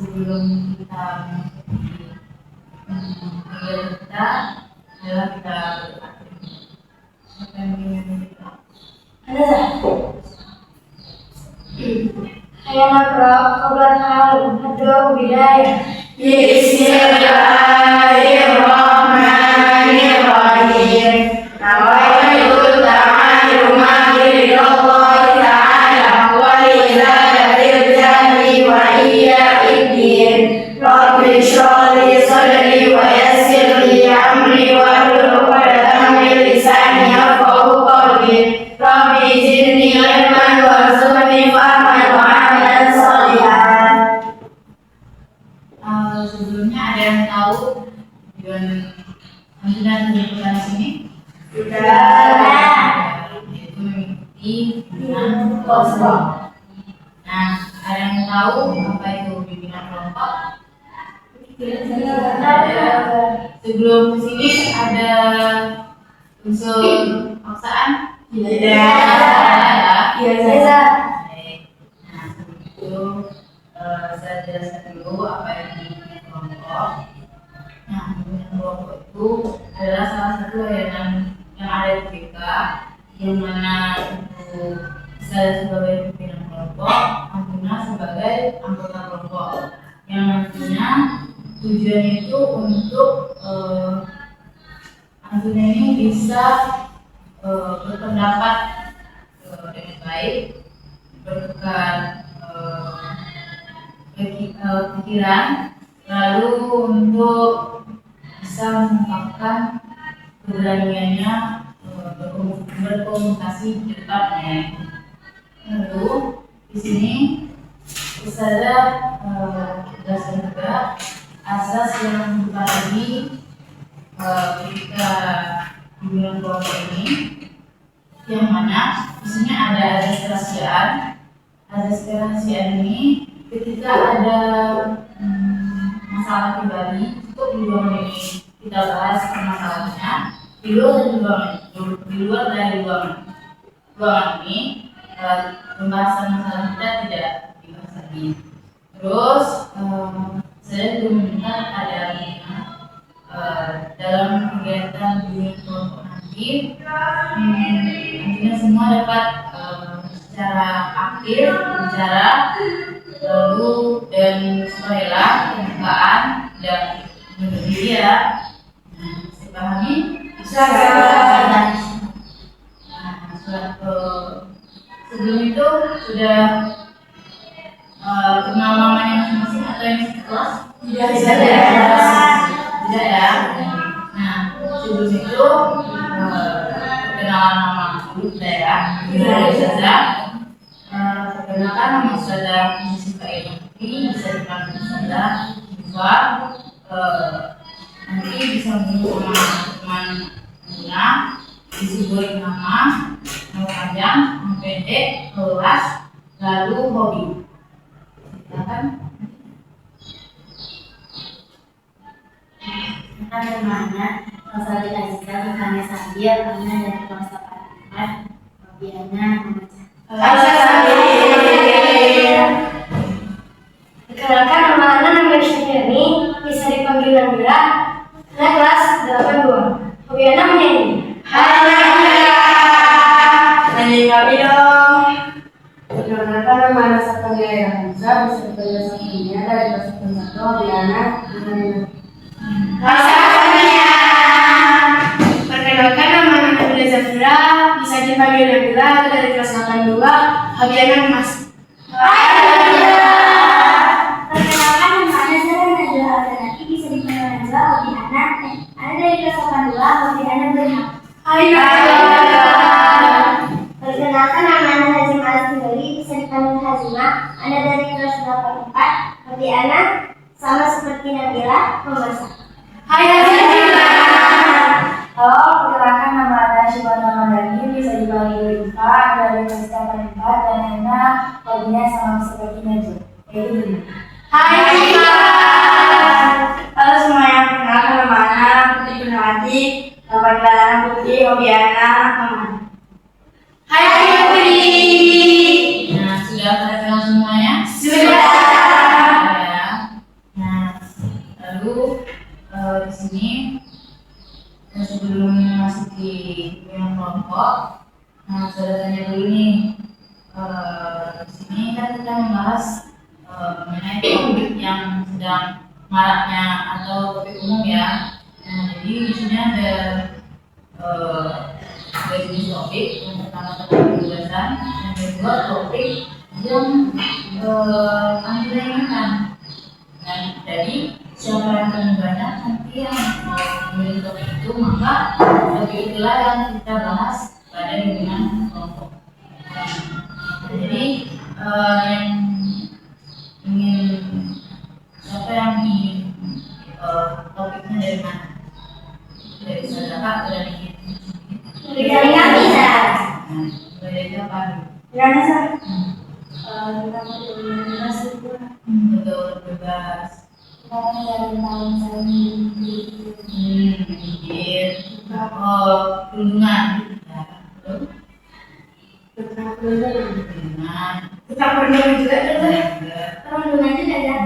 sebelum kita kegiatan kita adalah kita berdoa. Siapa yang ingin berdoa? Ada tak? Ayo nakra qabla ta'alum hadwa bidayah. Bismillahirrahmanirrahim. Nawaitu ta'alluma lillahi ta'ala wa izalatil jahli wa iyya'id. Rabbi shrah li sadri wa yassir li amri wahlul 'uqdatam min lisani yafqahu qawli. Rabbi zidni ilman warzuqni fahman wa 'amalan shalihan. Sebelumnya ada yang tahu tujuan Amsunan di sini? Sudah. Yaitu mengikuti bimbingan kelompok. Nah, ada yang tahu apa itu bimbingan kelompok? Sebelum ke sini ada unsur paksaan? Tidak. Tidak. Baik. Nah, sebelum itu saya jelaskan dulu apa yang bimbingan kelompok. Nah, bimbingan kelompok itu adalah salah satu layanan yang ada di BK, yang mana itu saya sebagai pimpinan kelompok, Amsuna sebagai anggota kelompok, yang nantinya tujuannya itu untuk Amsuna ini bisa berpendapat dengan baik, bertukar pikiran, lalu untuk bisa mengungkapkan keberaniannya berkomunikasi di depannya. Lalu di sini saya jelaskan juga asas yang dipahami ketika bimbingan kelompok ini, yang mana di sini ada asas kerahasiaan. Asas kerahasiaan ini ketika ada masalah pribadi, cukup di ruangan ini kita bahas permasalahannya. Di luar dari ruangan ini pembahasan masalah kita tidak dibahas lagi. Terus saya juga meminta ada dalam kegiatan bimbingan kelompok nanti, nantinya semua dapat secara aktif bicara, lalu dan sukarela, kebukaan dan berdiri ya. Bisa pahami? Bisa. Sebelum itu sudah kenal namanya masing-masing atau yang sekelas? Tidak ya. Nah, sebelum itu perkenalan nama dulu ya. Saja. Perkenalkan nama saya Musifa Ilmi, bisa dipanggil saya Musifa. Nanti bisa menghubungi teman-teman Amsuna, disebut nama panjang, nama pendek, kelas, lalu hobi. Silakan. Bagaimana Rosalie Aziza Bukannya Sadir karena dari kelas 8 Fabiana Perkenalkan nama Ana namanya Syafirni, bisa dipanggil Nabila, anak kelas 82. Fabiana menyanyi. Nyanyi kami dong. Perkenalkan nama Ana Saptania Hamzah, bisa dipanggil Saptania dari kelas 1 Fabiana menyanyi. Perkenalkan nama Nabila Zafira, bisa dipanggil Nabila dari kelas 82, Fabiana Mas. Perkenalkan nama Ana Zara Najwa Aldanati, bisa dipanggil Najwa Fabiana. Ana dari kelas 82, Fabiana Berhak. Perkenalkan nama Ana Hazim Al-Tindoli, bisa dipanggil Hazima. Ana dari kelas 84, Fabiana. Sama seperti Nabila, memasak. Hai Hazima. Halo, perkenalkan nama Ana Syibana Madani, bisa dipanggil Iva dari kelas 84 dan Ana hobinya sama seperti Najwa. Hai Iva. Halo semuanya, perkenalkan nama Ana Putri Purnawati, nama panggilan Putri, hobi Ana Mama. Hai Putri. Nah, sudah pada kenal semuanya? Sudah. Ya. di pimpinan kelompok. Nah, saya tanya dulu nih, di sini kan kita membahas mengenai topik yang sedang maraknya atau topik umum ya. Nah, jadi di sini ada jenis topik. Yang pertama topik kebebasan, yang kedua topik yang kami inginkan. Dan jadi siapa yang paling banyak nanti yang memilih topik itu, maka topik itulah yang kita bahas pada pimpinan kelompok. Nah, jadi yang ingin siapa yang ingin topiknya dari mana? Dari saudara atau dari Dari kami, Sar. dari siapa? Dari Sar. Betul, bebas. Karena dari tahun saya ini Perundungan. Ya, betul. Perundungan. Kita perundungan juga kan? Perundungan juga ya.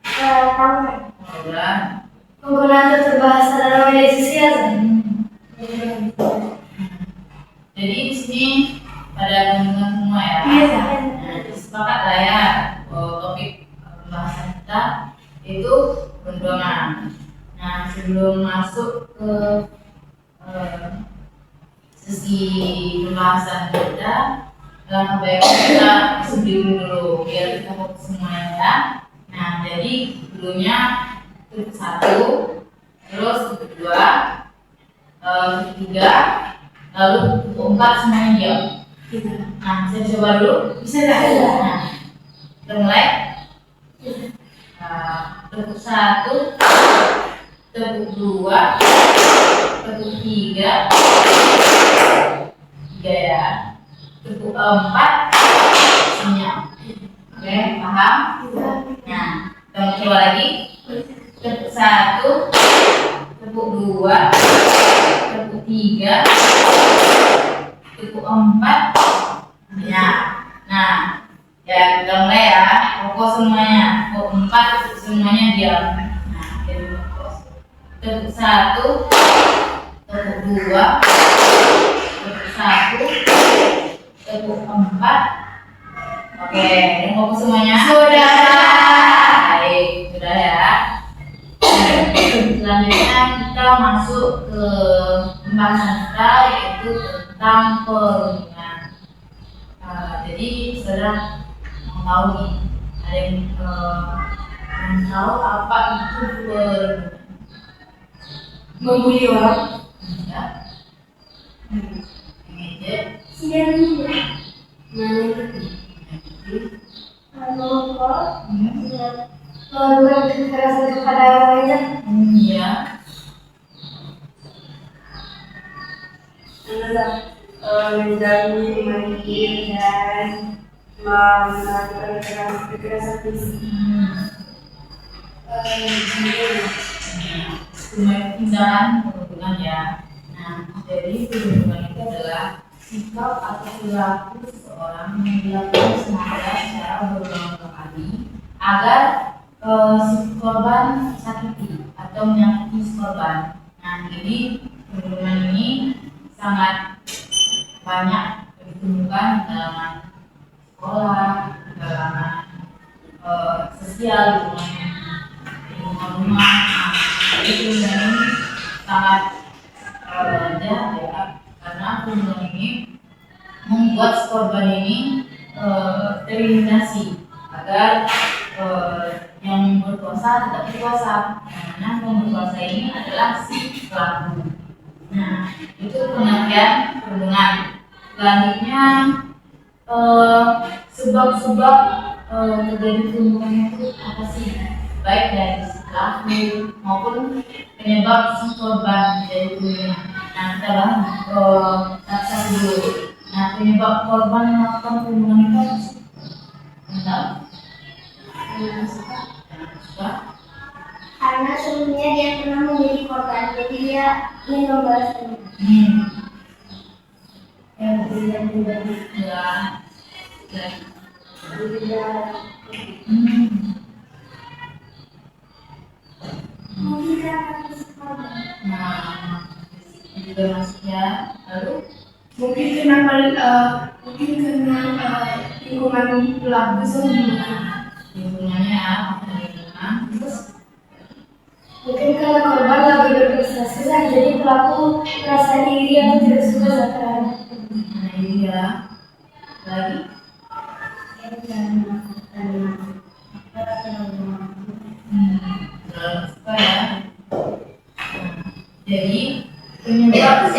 Tahunan. Obrolan. Penggunaan tutur bahasa dalam media sosial. Jadi di sini pada teman-teman semua ya. Iya. Nah, sepakat lah ya topik pembahasan kita itu perundungan. Nah, sebelum masuk ke sesi pembahasan kita, dalam baiknya kita sebelum dulu biar kita fokus semuanya ya. Nah, jadi dulunya titik 1, terus titik 2, titik 3, lalu titik 4 semuanya diam. Nah, saya coba dulu. Bisa nggak? Nah, kita mulai. Titik 1, titik 2, titik 3 ya. Titik 4 senyap. Oke, paham? Nah, kita coba lagi. Titik 1, titik 2, titik 3, titik 4 ya. Nah, ya kita mulai ya. Fokus semuanya. Titik 4 semuanya diam. Nah, jadi fokus. Titik 1, titik 2, titik 1, titik 4. Oke, yang fokus semuanya. Sudah. Baik, sudah ya. Selanjutnya kita masuk ke pembahasan kita, yaitu tentang perundungan. Jadi saudara mau tahu nih, ada yang tahu apa itu perundungan? Membuli orang. Ya. Meja. Siapa ini? Mana itu? Kelompok. Melakukan kekerasan kepada orang lain. Ya. Menjadi mandiri dan melakukan kekerasan fisik. Tindakan perundungan ya. Nah, jadi perundungan itu adalah sikap atau perilaku seseorang yang dilakukan sengaja secara berulang-ulang kali agar si korban sakiti atau menyakiti si korban. Nah, jadi perundungan ini sangat banyak ditemukan di kalangan sekolah, di kalangan sosial, di rumah-rumah. Jadi perundungan ini sangat banyak ya, karena perundungan ini membuat si korban ini tereliminasi agar yang berkuasa tidak berkuasa, karena yang berkuasa ini adalah si pelaku. Nah, itu pengertian perundungan. Selanjutnya sebab-sebab terjadi perundungan itu apa sih? Baik dari si pelaku maupun penyebab si korban dari perundungan. Nah, kita bahas satu-satu dulu. Nah, penyebab korban melakukan perundungan itu apa sih? Entah. Karena sebelumnya dia pernah menjadi korban, jadi dia ingin membalasnya. Yang pribadi. Ya. Mungkin karena korban. Nah, juga masuk ya. Lalu Mungkin karena lingkungan pelaku sendiri. lingkungannya faktor lingkungan. Terus Mungkin karena korban lagi berprestasi lah, jadi pelaku merasa iri atau tidak suka terhadap. nah ini ya. Lagi dalam suka ya. Jadi penyebab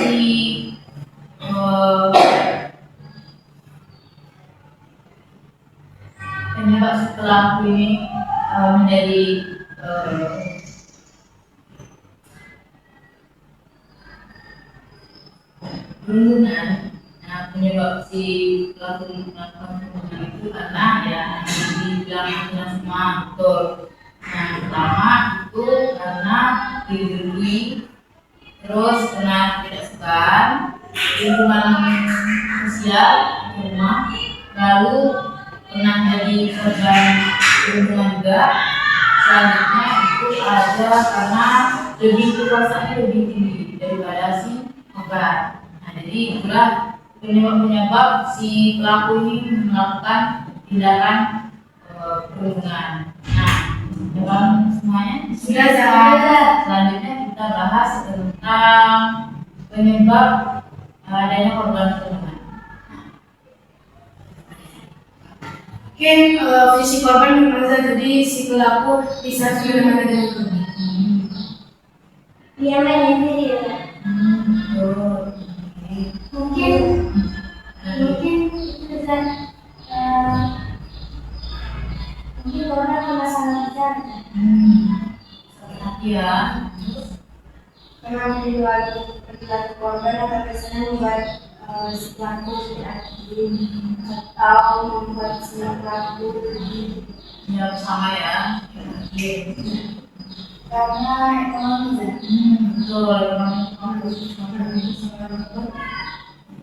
penyebab si pelaku ini menjadi perundungan. Nah, penyebab si pelaku melakukan perundungan itu karena ya dibilang semua betul. Nah, pertama itu karena didului, terus karena tidak suka lingkungan sosial rumah, lalu pernah jadi korban perundungan juga. Selanjutnya itu ada karena lebih kekuasaannya lebih tinggi daripada si korban. Nah, jadi itulah penyebab si pelaku ini melakukan tindakan perundungan. Nah, dalam semuanya Sudah. selanjutnya kita bahas tentang penyebab adanya korban perundungan. Mungkin visi korban gimana, jadi si pelaku bisa gimana dengan korban. Dia menyendiri ya. Betul. Mungkin itu kan mungkin korban ada masalah besar. Sakit hati ya. Karena perilaku korban atau kesannya membuat si pelaku tidak adil atau membuat si pelaku Ya sama ya. Oke. Karena ekonomi ya. Betul.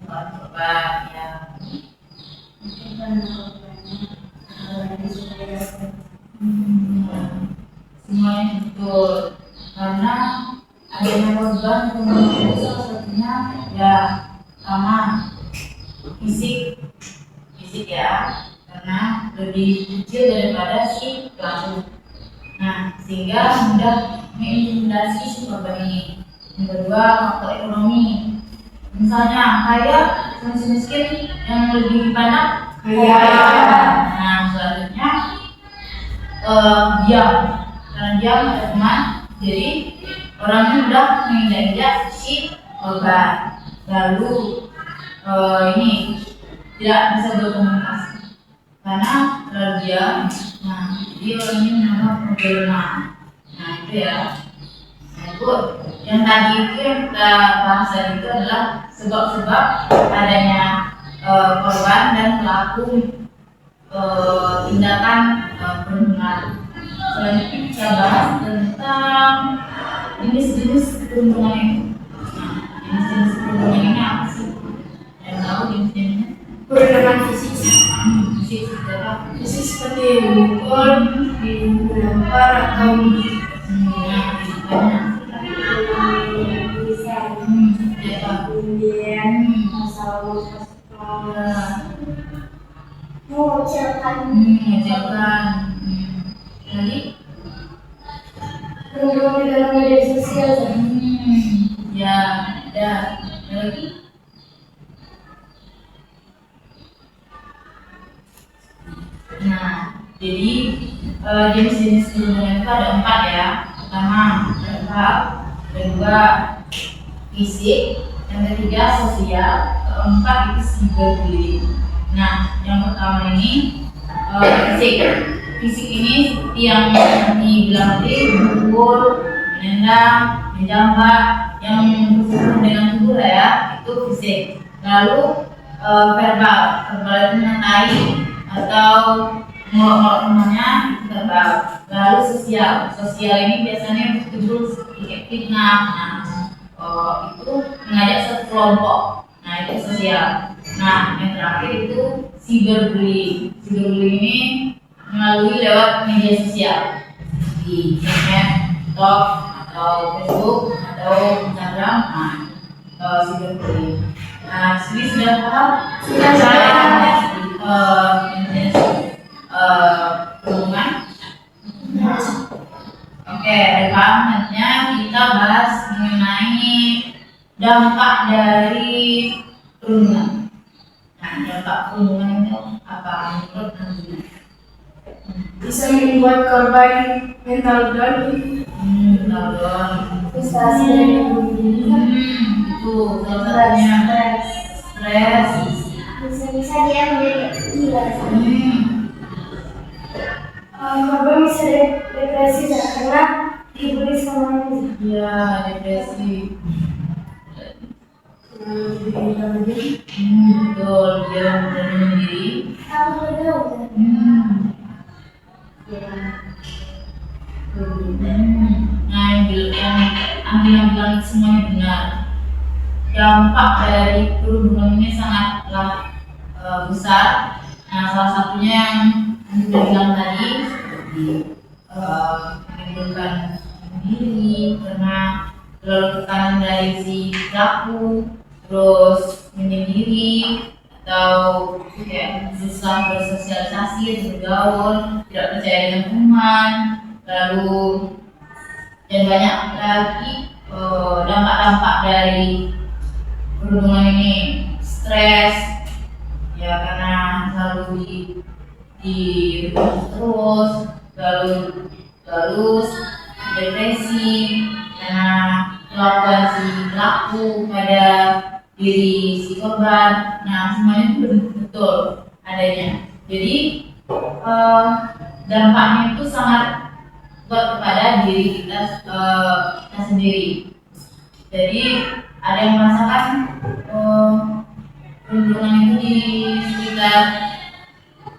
Coba ya. Mungkin karena korbannya supaya Semuanya betul. Karena adanya korban perundungan itu salah satunya ya sama fisik ya, karena lebih kecil daripada si pelaku. Nah, sehingga mudah mengintimidasi si korban ini. Yang kedua, faktor ekonomi. Misalnya kaya sama si miskin yang lebih dipandang Kaya. Nah, selanjutnya diam. Karena diam ada teman, jadi orangnya mudah menginjak-injak si korban. Lalu ini tidak bisa berkomunikasi karena terlalu diam. Nah, jadi orangnya menambah problema. Nah, itu ya. Nah, itu yang tadi itu yang kita bahas tadi itu adalah sebab-sebab adanya korban dan pelaku tindakan perundungan. Selanjutnya kita bahas tentang jenis-jenis perundungan itu. Nah, jenis-jenis perundungan ini apa sih? Yang tahu jenis-jenisnya? Perundungan fisik. Fisik apa? Fisik seperti memukul, dilempar atau Nah, fisiknya. bisa Seperti apa? kemudian masalah mengucilkan Mengajarkan. Jadi, perundungan di dalam media sosial. ya, ada lagi. Nah, jadi jenis-jenis perundungan itu ada 4 ya. Pertama, verbal, kedua fisik, yang ketiga sosial, keempat itu cyberbullying. Nah, yang pertama ini fisik. Fisik ini seperti yang dibilang tadi, memukul, menendang, menjambak, yang berhubungan dengan tubuh lah ya, itu fisik. Lalu verbal itu mengenai atau ngolok-ngolok temannya, itu verbal. Lalu sosial ini biasanya bertujuan seperti fitnah. Nah, itu mengajak satu kelompok. Nah, itu sosial. Nah, yang terakhir itu cyberbullying. Cyberbullying ini melalui lewat media sosial, di internet, TikTok, atau Facebook, atau Instagram. Nah, sidang kali. Nah, sini sudah paham? Sudah. Hubungan. Oke, selanjutnya kita bahas mengenai dampak dari perundungan. Nah, dampak perundungan itu apa menurut Anda? Bisa membuat korban mental down. Frustasi dan Itu salah satunya stres. Bisa-bisa dia menjadi gila. korban bisa depresi karena dibully sama teman. Ya, depresi. Betul, dia berani diri. Aku tahu. Nah, yang bilang semuanya benar. Dampak dari perundungan ini sangatlah besar. Nah, salah satunya yang sudah bilang tadi menimbulkan diri karena terlalu tekanan dari si pelaku, terus menyendiri atau susah bersosialisasi, bergaul, tidak percaya dengan teman, lalu dan banyak lagi dampak-dampak dari perundungan ini. Stres ya karena selalu di terus, lalu depresi karena kelakuan si pelaku pada diri si korban. Nah, semuanya itu betul adanya. Jadi dampaknya itu sangat kuat kepada diri kita sendiri. Jadi ada yang merasakan perundungan itu di sekitar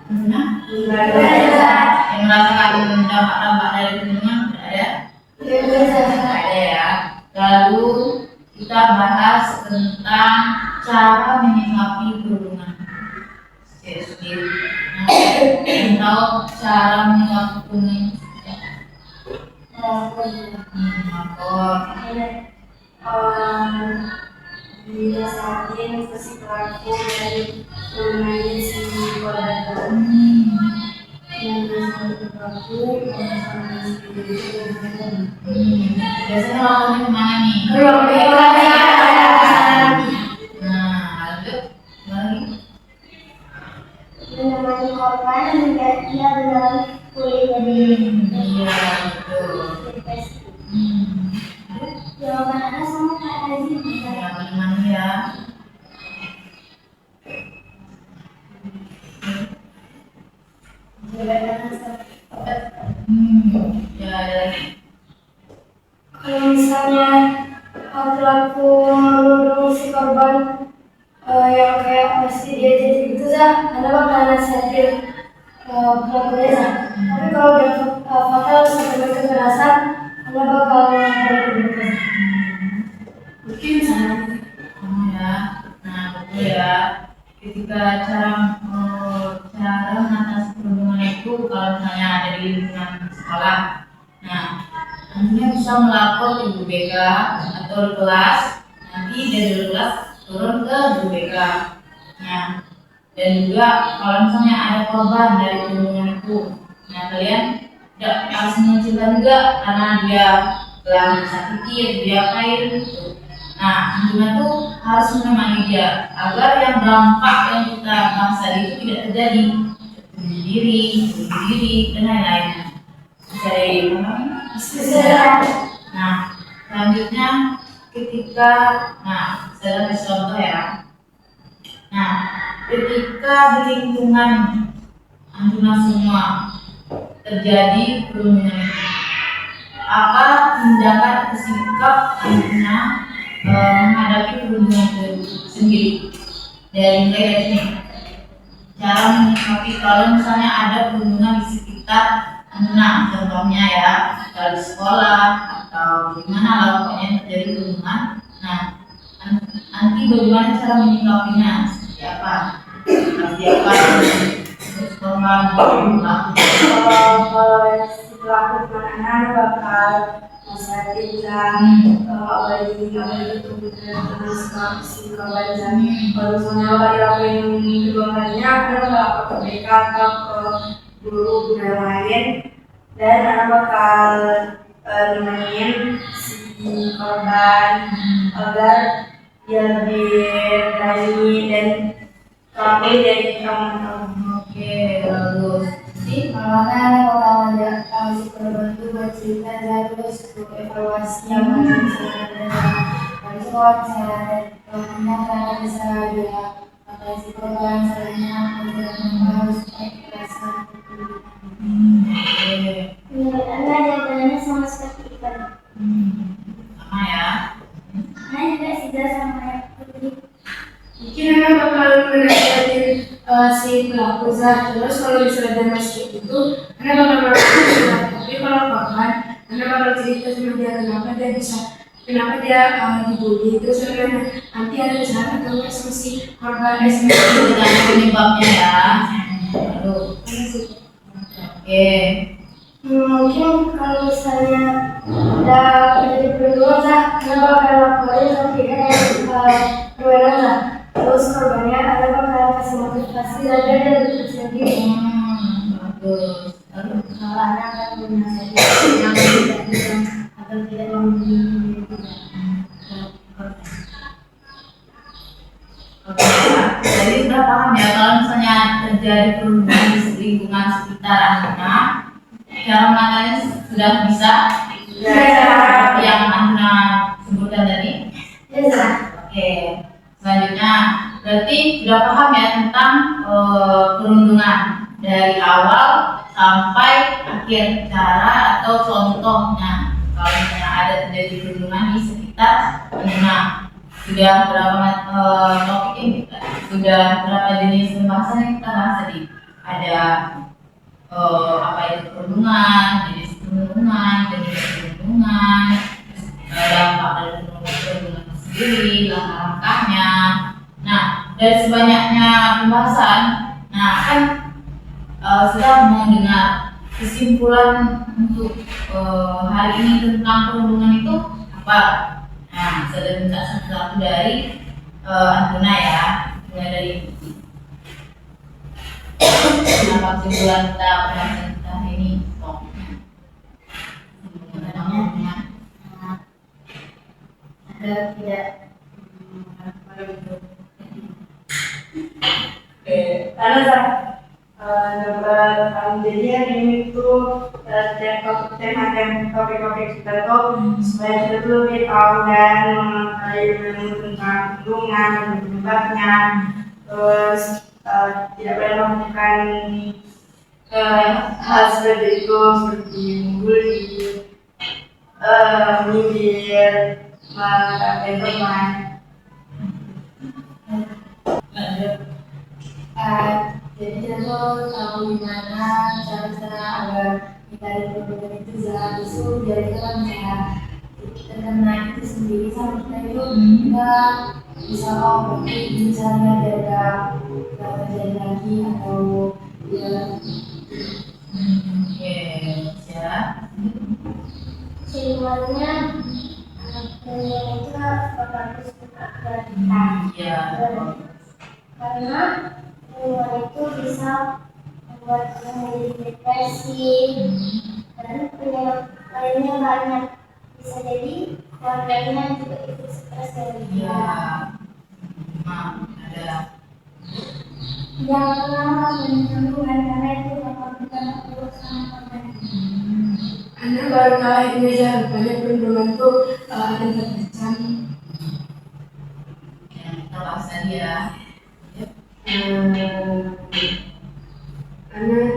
mana? Yang merasakan dampak-dampak dari perundungan ada? Ada ya. Lalu kita bahas tentang cara menyikapi perundungan sendiri. Nah, tahu cara menyikapi perundungan? Dirasain si pelaku dari perundungan si korban. Yang dirasain pelaku sama si korban. Biasanya lawannya kemana nih? Nah, lanjut lagi. Menemani korban hingga ia benar pulih dari Iya, betul. depresi. Hmm. Jawaban Anda sama Kak Aziz. Ya, bagaimana ya? Ya, ada lagi. Kalau misalnya pelaku menuduh si korban yang kayak pasti dia jadi gitu Anda bakal nasihatin pelakunya tapi kalau dia fatal sampai kekerasan Anda bakal melakukan Mungkin sama. Ya. Nah, betul ya. Ketika cara mengatasi perundungan itu kalau misalnya ada di lingkungan sekolah, nah nantinya bisa melapor ke guru BK atau di kelas, nanti dari kelas turun ke guru BK. Nah, dan juga kalau misalnya ada korban dari perundungan itu, nah kalian tidak harus mengucilkan juga karena dia telah disakiti atau diapain. Nah, gimana tuh harus menemani dia agar yang dampak yang kita bahas tadi itu tidak terjadi, bunuh diri, dan lain-lainnya. Bisa dipahami? Bisa. Nah, selanjutnya ketika, saya kasih contoh ya. Nah, ketika di lingkungan Anjuna semua terjadi perundungan itu, apa tindakan atau sikap Anjuna menghadapi perundungan itu sendiri? Mulai dari sini, cara menyikapi kalau misalnya ada perundungan di sekitar Anjuna, contohnya ya, kalau di sekolah atau di mana lah pokoknya terjadi perundungan. Nah, nanti bagaimana cara menyikapinya? Seperti apa? Seperti apa? Terus korban kalau si setelah aku anak bakal nasihatin kan apalagi itu terus si korban kan kalau misalnya nggak dilakuin kedua kalinya anak bakal ke BK atau ke guru yang lain dan anak bakal nemenin si korban agar dia lebih berani dan kalau dari kamu. Oke, bagus. Sih, Makanya kalau ada si korban itu buat cerita aja terus untuk evaluasi yang mana misalnya habis itu kalau misalnya ada temannya ternyata bisa dia pakai si korban salahnya harus pakai kekerasan oke. Menurut Anda jawabannya sama seperti itu. Sama ya. Nah juga sudah sama yang Putri. Mungkin anak bakal menasihatin si pelaku Zah. Terus kalau misalnya masih itu, anak bakal melakukan surat. Tapi kalau korban, anak bakal cerita sama dia kenapa dia dibully. Terus nanti ada kesalahan atau enggak sama si korban Tanya penyebabnya ya. Aduh. Oke. Mungkin kalau misalnya ada terjadi perundungan Zah, Anda bakal laporin tapi permainan Zah. Terus korbannya Anda bakal kasih motivasi dan dia lebih percaya diri. Bagus. Lalu Kalau Anda akan menasihati yang tidak bisa atau tidak membuli oke ya. Jadi sudah paham ya kalau misalnya terjadi perundungan di lingkungan sekitar anak, cara mengatasinya sudah bisa. Seperti yang Anda sebutkan tadi. Oke. Selanjutnya berarti sudah paham ya tentang perundungan dari awal sampai akhir, cara atau contohnya kalau misalnya ada terjadi perundungan di sekitar anak. Sudah berapa topik ini? Sudah berapa jenis pembahasan yang kita bahas tadi? Ada apa itu perundungan, jenis perundungan, jenis perundungan, dampak dari perundungan itu sendiri, langkah-langkahnya. Nah, dari sebanyaknya pembahasan, nah kan sudah mendengar kesimpulan untuk hari ini tentang perundungan itu apa? Nah, saya minta satu-satu dari Antuna ya, mulai dari apa kesimpulan kita pembahasan kita hari ini. Ada tidak karena dapat kejadian ini tuh topik-topik kita tuh supaya kita tuh lebih tahu dan mengetahui ilmu tentang perundungan dan penyebabnya, terus tidak boleh melakukan hal seperti itu seperti membuli, menyindir, mengatakan teman. Jadi kita tuh tahu gimana cara-cara agar kita perundungan itu bisa besok biar kita bisa terkena itu sendiri sama kita itu kita bisa berarti misalnya ada terjadi lagi atau ya. Oke, ya. kesimpulannya perundungan itu bagus untuk kita. Ya. Karena perundungan itu bisa membuat orang menjadi depresi dan penyebab lainnya banyak, bisa jadi keluarganya juga ikut stres dari dia. Ya. Ada. Jangan pernah melakukan perundungan karena itu bakal berdampak sama korban. Anda baru tahu ini ya, rupanya perundungan tuh ada macam. Yang kita bahas tadi ya. Anak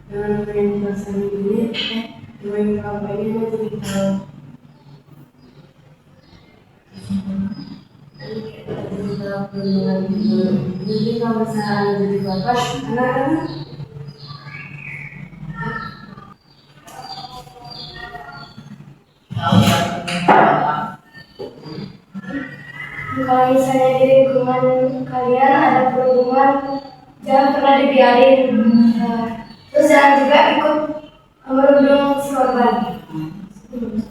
dengan penjelasan ini, dengan kampanye ini jadi tahu. Kita perundungan itu. Jadi kalau misalnya jadi bapak, anak-anak Tahu ya perundungan. Kalau misalnya di lingkungan kalian ada perundungan, jangan pernah dibiarin. Terus jangan juga ikut merundung si korban.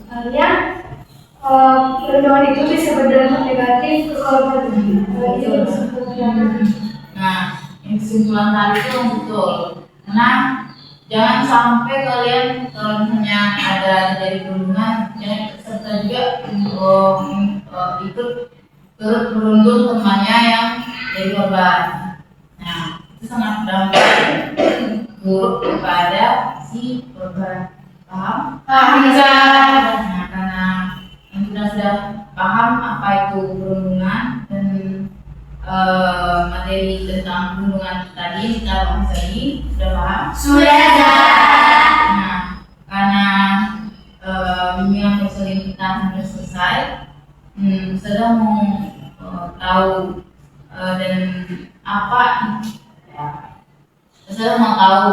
Soalnya perundungan itu bisa berdampak negatif ke korban. Nah, yang kesimpulan tadi itu betul. Karena jangan sampai kalian kalau misalnya ada terjadi perundungan, jangan serta juga ikut turut merundung temannya yang jadi korban. Nah, itu sangat berdampak buruk kepada si korban. Paham? Paham, Zah. Nah, karena yang sudah paham apa itu perundungan dan materi tentang perundungan tadi kita bahas tadi, sudah paham? Sudah, Zah. Nah, karena bimbingan konseling kita sudah selesai, sudah mau tahu dan apa ya, sudah mau tahu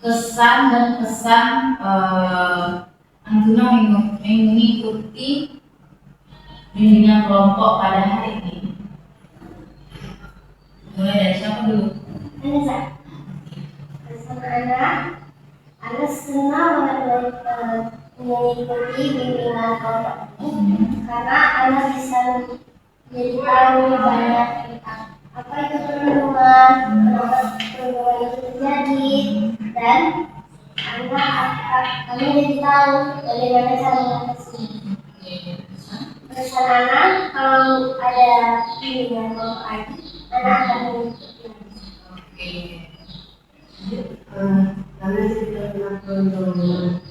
kesan dan pesan Angguna mengikuti bimbingan kelompok pada hari ini. Mulai dari siapa dulu? Ana senang banget mengikuti bimbingan kelompok ini karena Ana bisa jadi tahu banyak tentang apa itu perundungan, kenapa perundungan itu terjadi, dan Ana jadi tahu bagaimana cara mengatasinya. Pesan Ana kalau ada bimbingan kelompok lagi, Ana akan mengikuti. Karena cerita tentang perundungan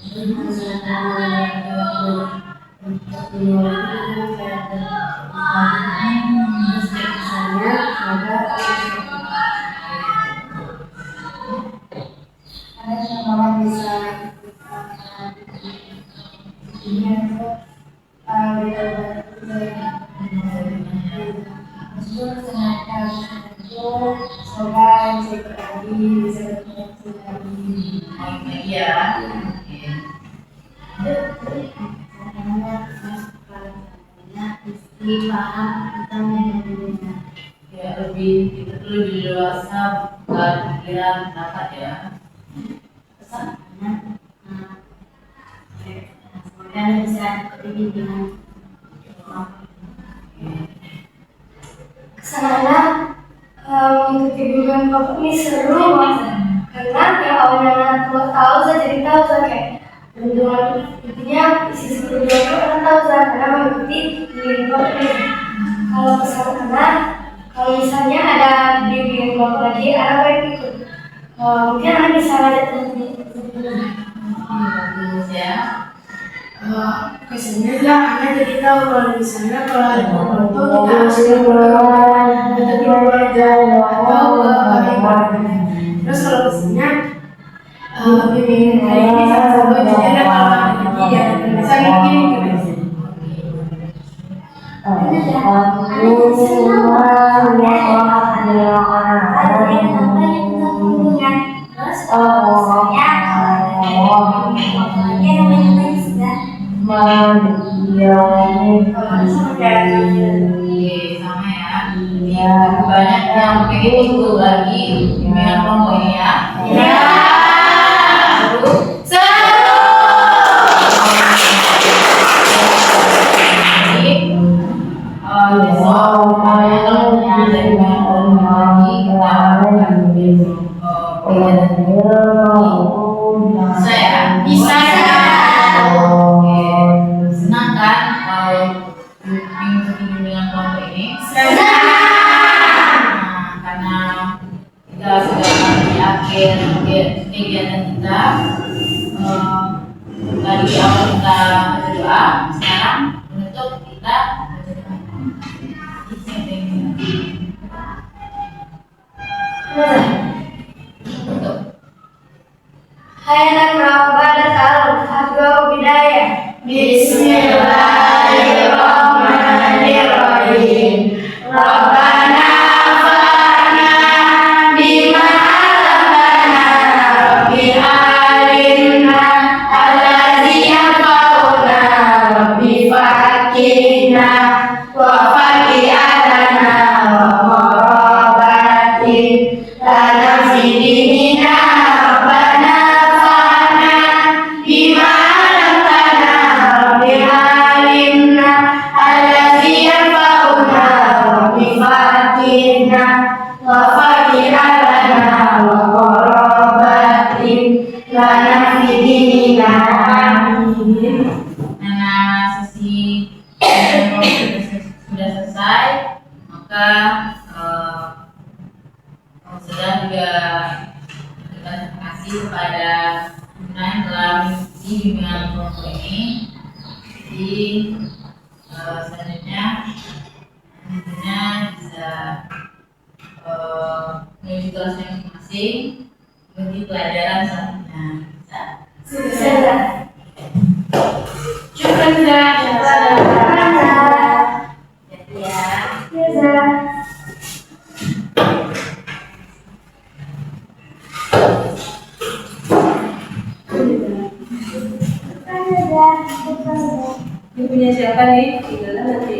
Ya, kita tuh lebih dewasa bukan pikiran dapat ya. Pesan? Dan bisa bimbingan. Kesana mengikuti bimbingan kelompok ini seru banget. Karena yang awalnya tahu saya jadi tahu saya kayak perundungan intinya isi perundungan itu orang tahu saya karena mengikuti bimbingan kelompok ini. Kalau pesan Ana, kalau misalnya ada bimbingan kelompok lagi, Ana baik ikut. Mungkin Ana bisa ngajak teman-teman. Bagus ya. Kesannya lah, Ana jadi tahu kalau misalnya kalau ada kelompok kita harus berkelompok atau keluarga atau ke orang. Terus kalau kesannya bimbingan kali ini sama-sama jadi ada kalau ada dia bisa gini. Sama ya. Banyak yang pengen ikut lagi bimbingan kelompok ini ya. Bisa ya. Senang kan mengikuti bimbingan kelompok ini? Karena kita sudah di akhir kegiatan kita. Tadi awal kita berdoa, sekarang menutup kita Hai anak Rabbana ta'ala, Abdul Bidayah. Bismillahirrahmanirrahim. Rabbana fa'na bima 'allamtana, Rabbi alimna allazi yanfa'una, Rabbi fa'akina wa faqi'atana wa qarabatin lana fidinina. Rabbana fa'na Karena sesi sudah selesai, maka saudara juga terima kasih kepada pimpinan yang telah mengikuti bimbingan kelompok ini. Jadi selanjutnya bisa menuju kelas masing-masing mengikuti pelajaran selanjutnya. Sudah. Syukran Zah. Jadi ya. Sudah. Ini punya siapa nih? Tinggal nanti.